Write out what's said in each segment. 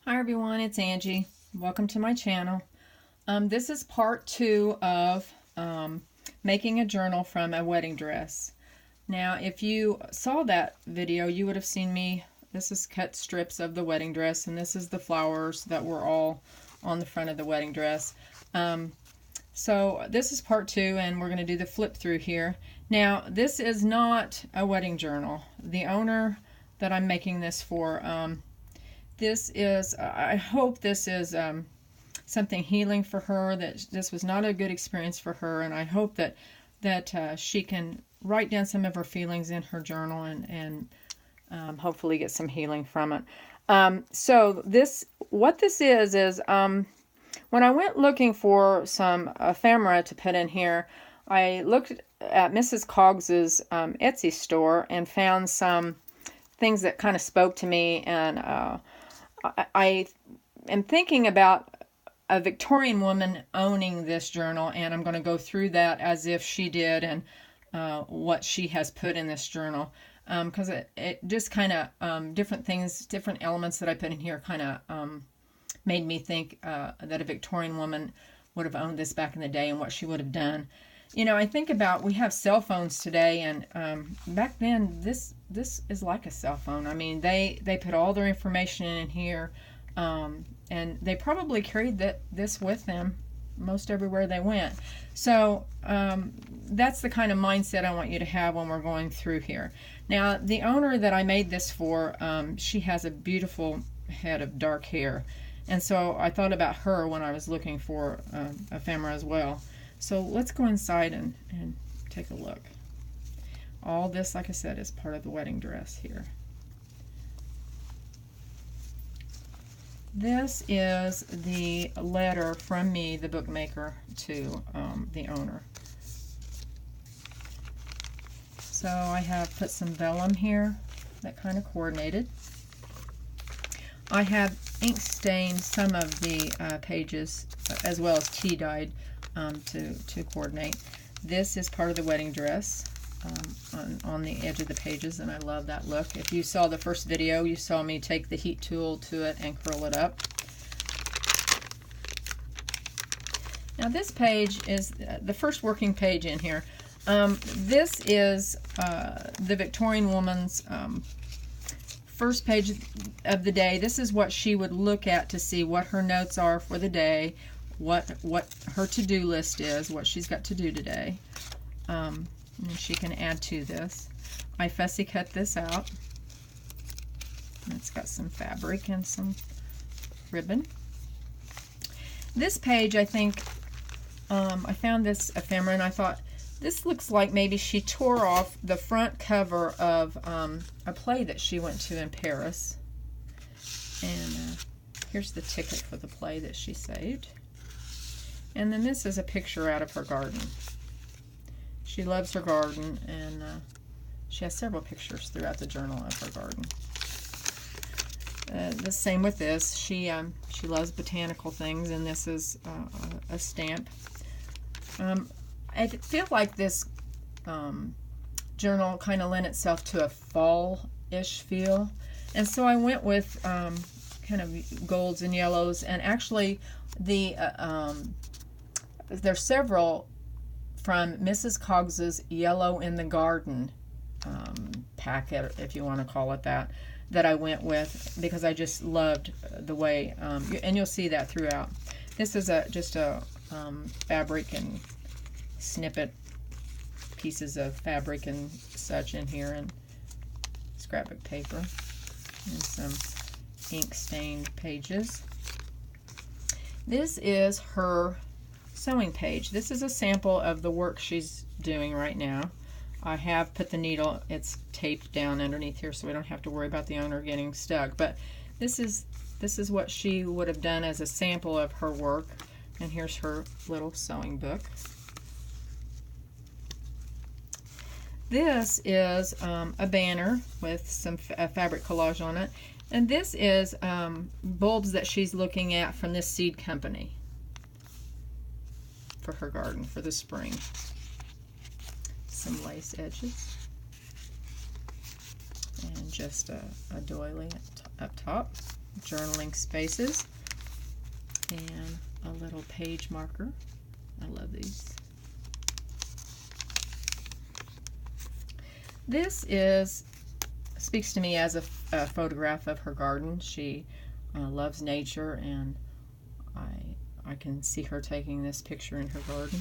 Hi everyone, it's Angie. Welcome to my channel. This is part 2 of making a journal from a wedding dress. Now, if you saw that video, you would have seen me. This is cut strips of the wedding dress, and this is the flowers that were all on the front of the wedding dress. So this is part 2, and we're going to do the flip through here. Now, this is not a wedding journal. The owner that I'm making this for, this is, I hope this is something healing for her, that this was not a good experience for her, and I hope that she can write down some of her feelings in her journal and hopefully get some healing from it. So what this is when I went looking for some ephemera to put in here, I looked at Mrs. Coggs's Etsy store and found some things that kind of spoke to me, and I am thinking about a Victorian woman owning this journal, and I'm going to go through that as if she did and what she has put in this journal, because it just kind of different things, different elements that I put in here kind of made me think that a Victorian woman would have owned this back in the day and what she would have done. You know, I think about, we have cell phones today, and back then this is like a cell phone. I mean, they put all their information in here, and they probably carried this with them most everywhere they went. So that's the kind of mindset I want you to have when we're going through here. Now, the owner that I made this for, she has a beautiful head of dark hair, and so I thought about her when I was looking for ephemera as well. So let's go inside and take a look. All this, like I said, is part of the wedding dress here. This is the letter from me, the bookmaker, to the owner. So I have put some vellum here that kind of coordinated. I have ink stained some of the pages, as well as tea dyed, to coordinate. This is part of the wedding dress on the edge of the pages, and I love that look. If you saw the first video, you saw me take the heat tool to it and curl it up. Now this page is the first working page in here. This is the Victorian woman's first page of the day. This is what she would look at to see what her notes are for the day, what her to-do list is, what she's got to do today. And she can add to this. I fussy cut this out. It's got some fabric and some ribbon. This page, I think, I found this ephemera, and I thought, this looks like maybe she tore off the front cover of a play that she went to in Paris. And here's the ticket for the play that she saved. And then this is a picture out of her garden. She loves her garden, and she has several pictures throughout the journal of her garden. The same with this. She loves botanical things, and this is a stamp. I feel like this journal kind of lent itself to a fall-ish feel, and so I went with kind of golds and yellows, and actually there's several from Mrs. Coggs's Yellow in the Garden packet, if you want to call it that I went with, because I just loved the way, and you'll see that throughout. This is just a fabric and snippet pieces of fabric and such in here, and scrapbook paper, and some ink stained pages. This is her sewing page. This is a sample of the work she's doing right now. I have put the needle, it's taped down underneath here, so we don't have to worry about the owner getting stuck, but this is what she would have done as a sample of her work. And here's her little sewing book. This is a banner with some fabric collage on it, and this is bulbs that she's looking at from this seed company for her garden for the spring. Some lace edges, and just a doily up top. journaling spaces, and a little page marker. I love these. This speaks to me as a photograph of her garden. She loves nature, and I can see her taking this picture in her garden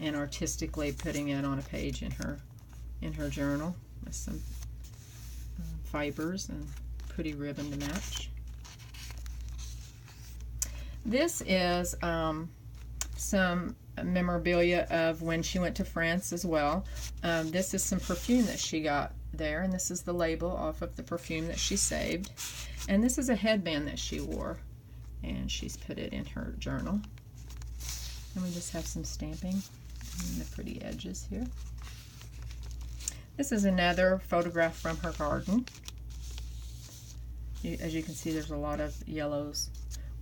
and artistically putting it on a page in her journal with some fibers and pretty ribbon to match. This is some memorabilia of when she went to France as well. This is some perfume that she got there, and this is the label off of the perfume that she saved. And this is a headband that she wore, and she's put it in her journal. And we just have some stamping and the pretty edges here. This is another photograph from her garden. As you can see, there's a lot of yellows.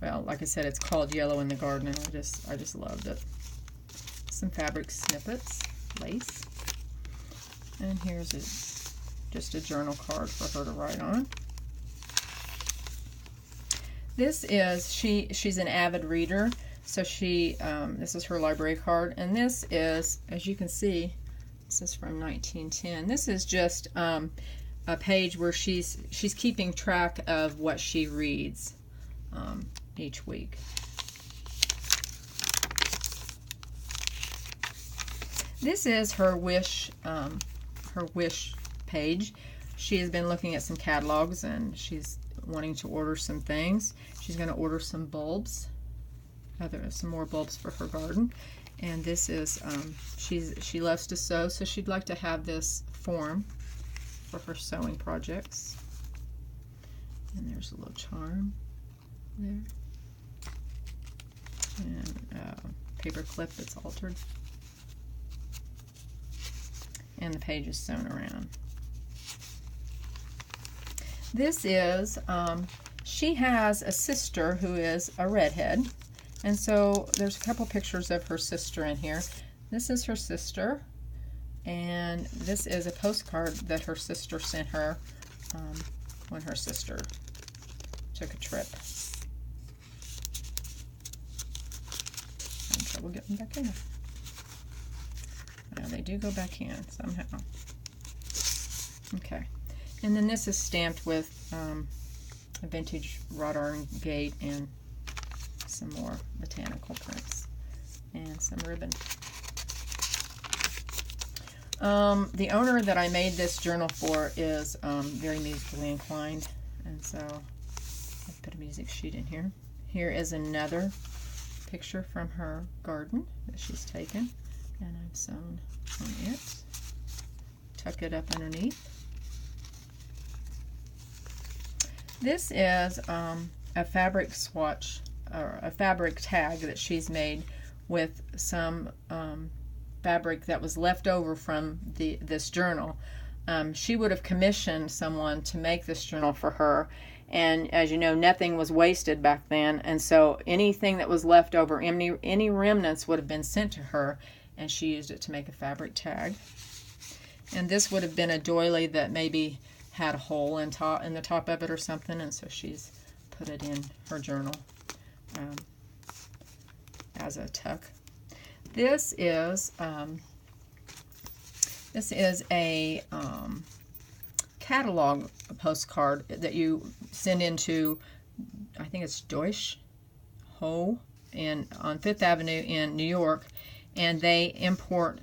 Well, like I said, it's called Yellow in the Garden, and I just loved it. Some fabric snippets, lace, and here's just a journal card for her to write on. This is she's an avid reader, so this is her library card, and this is, as you can see, this is from 1910. This is just a page where she's keeping track of what she reads each week. This is her wish page. She has been looking at some catalogs, and she's wanting to order some things. She's going to order some bulbs, some more bulbs for her garden. And this is she loves to sew, so she'd like to have this form for her sewing projects. And there's a little charm there, and a paper clip that's altered, and the page is sewn around. This is, she has a sister who is a redhead, and so there's a couple pictures of her sister in here. This is her sister, and this is a postcard that her sister sent her when her sister took a trip. I'm in trouble getting back in. Now they do go back in somehow. Okay. And then this is stamped with a vintage wrought iron gate and some more botanical prints and some ribbon. The owner that I made this journal for is very musically inclined, and so I put a music sheet in here. Here is another picture from her garden that she's taken, and I've sewn on it. Tuck it up underneath. This is a fabric swatch, or a fabric tag that she's made with some fabric that was left over from this journal. She would have commissioned someone to make this journal for her, and as you know, nothing was wasted back then, and so anything that was left over, any remnants would have been sent to her, and she used it to make a fabric tag. And this would have been a doily that maybe had a hole in the top of it or something, and so she's put it in her journal as a tuck. This is a catalog postcard that you send into, I think it's Deutsche Ho on Fifth Avenue in New York, and they import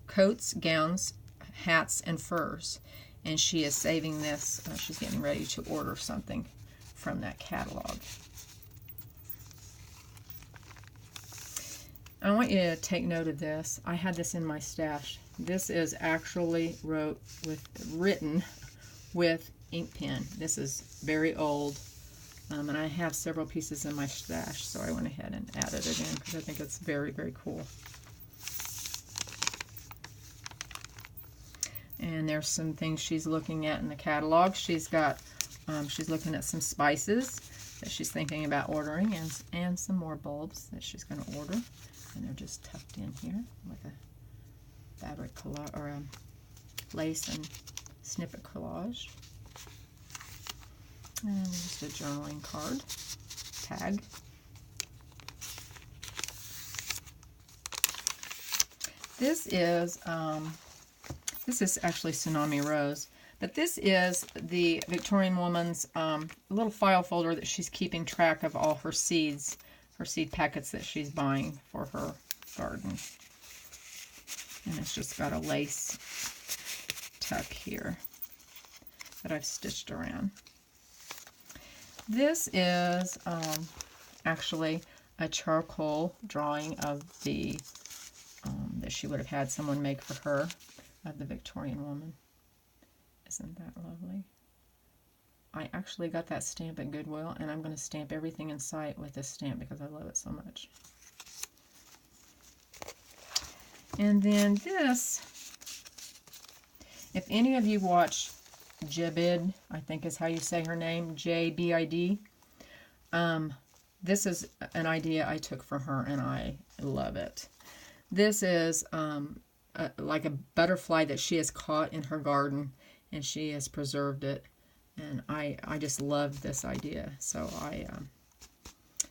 coats, gowns, hats, and furs. And she is saving this. She's getting ready to order something from that catalog. I want you to take note of this. I had this in my stash. This is actually written with ink pen. This is very old, and I have several pieces in my stash, so I went ahead and added it in because I think it's very, very cool. And there's some things she's looking at in the catalog. She's looking at some spices that she's thinking about ordering, and some more bulbs that she's going to order. And they're just tucked in here with a fabric collage, or a lace and snippet collage. And just a journaling card tag. This is actually Tsunami Rose, but this is the Victorian woman's little file folder that she's keeping track of all her seeds, her seed packets that she's buying for her garden. And it's just got a lace tuck here that I've stitched around. This is actually a charcoal drawing of the that she would have had someone make for her, of the Victorian woman. Isn't that lovely? I actually got that stamp at Goodwill, and I'm going to stamp everything in sight with this stamp because I love it so much. And then this, if any of you watch Jabid, I think is how you say her name, J-B-I-D, this is an idea I took from her, and I love it. This is like a butterfly that she has caught in her garden, and she has preserved it. And I just love this idea. So I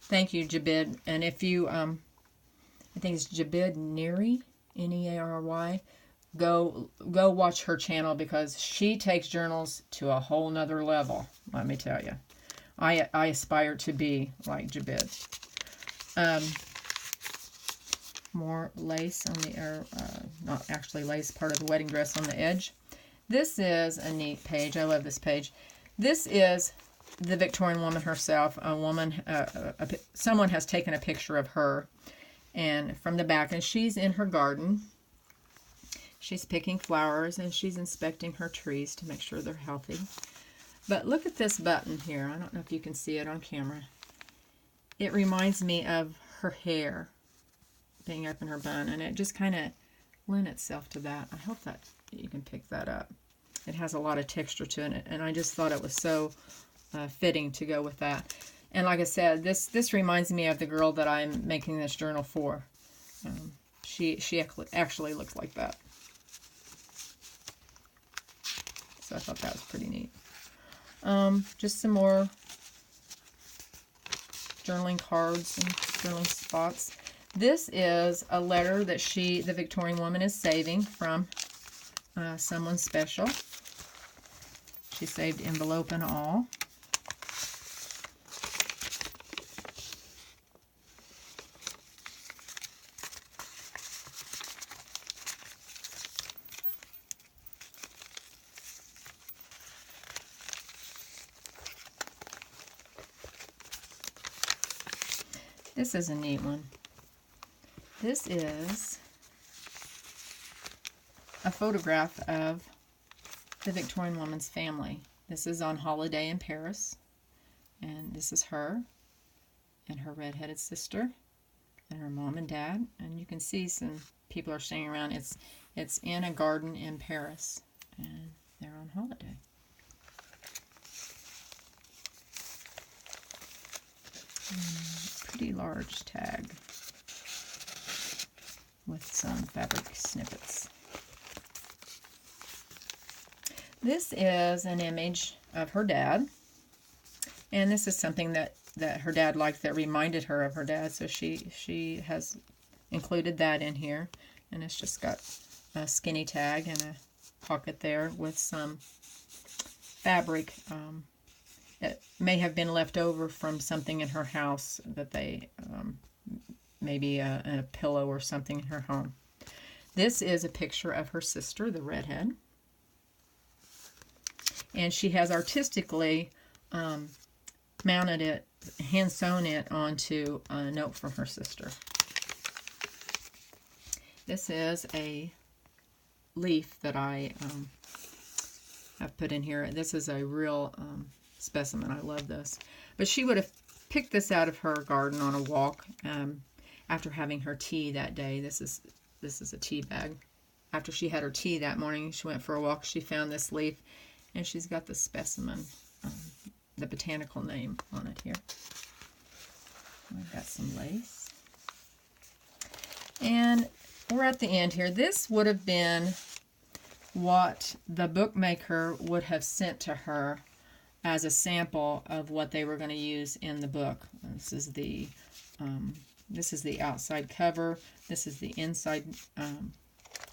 thank you, Jabid. And if you, I think it's Jabid Neary, N-E-A-R-Y, go watch her channel, because she takes journals to a whole nother level, let me tell you. I aspire to be like Jabid. More lace on the, not actually lace, part of the wedding dress on the edge. This is a neat page. I love this page. This is the Victorian woman herself. A woman, someone has taken a picture of her, and from the back, and she's in her garden. She's picking flowers, and she's inspecting her trees to make sure they're healthy. But look at this button here. I don't know if you can see it on camera. It reminds me of her hair being up in her bun, and it just kind of lent itself to that. I hope that you can pick that up. It has a lot of texture to it, and I just thought it was so fitting to go with that. And like I said, this reminds me of the girl that I'm making this journal for. She actually looks like that. So I thought that was pretty neat. Just some more journaling cards and journaling spots. This is a letter that the Victorian woman, is saving from someone special. She saved envelope and all. This is a neat one. This is a photograph of the Victorian woman's family. This is on holiday in Paris, and this is her and her red-headed sister and her mom and dad, and you can see some people are standing around. It's in a garden in Paris, and they're on holiday. Pretty large tag with some fabric snippets. This is an image of her dad, and this is something that her dad liked that reminded her of her dad, so she has included that in here, and it's just got a skinny tag and a pocket there with some fabric. It may have been left over from something in her house that they, maybe a pillow or something in her home. This is a picture of her sister, the redhead. And she has artistically mounted it, hand-sewn it onto a note from her sister. This is a leaf that I have put in here. This is a real specimen. I love this. But she would have picked this out of her garden on a walk after having her tea that day. This is a tea bag. After she had her tea that morning, she went for a walk. She found this leaf, and she's got the specimen, the botanical name on it here. I've got some lace. And we're at the end here. This would have been what the bookmaker would have sent to her as a sample of what they were going to use in the book. This is the outside cover. This is the inside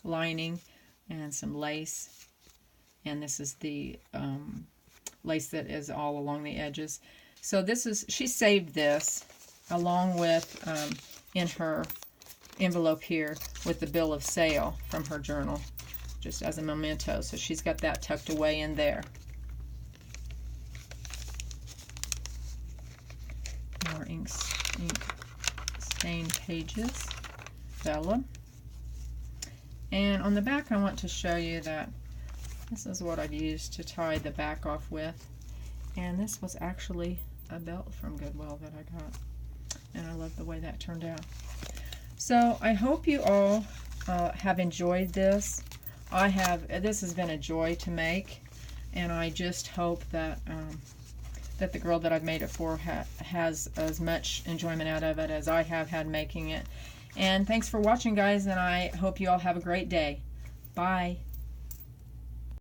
lining and some lace. And this is the lace that is all along the edges. So this is, she saved this along with, in her envelope here, with the bill of sale from her journal, just as a memento. So she's got that tucked away in there. More ink stained pages. Bella. And on the back I want to show you that this is what I've used to tie the back off with. And this was actually a belt from Goodwill that I got. And I love the way that turned out. So I hope you all have enjoyed this. I have. This has been a joy to make. And I just hope that that the girl that I've made it for has as much enjoyment out of it as I have had making it. And thanks for watching, guys, and I hope you all have a great day. Bye.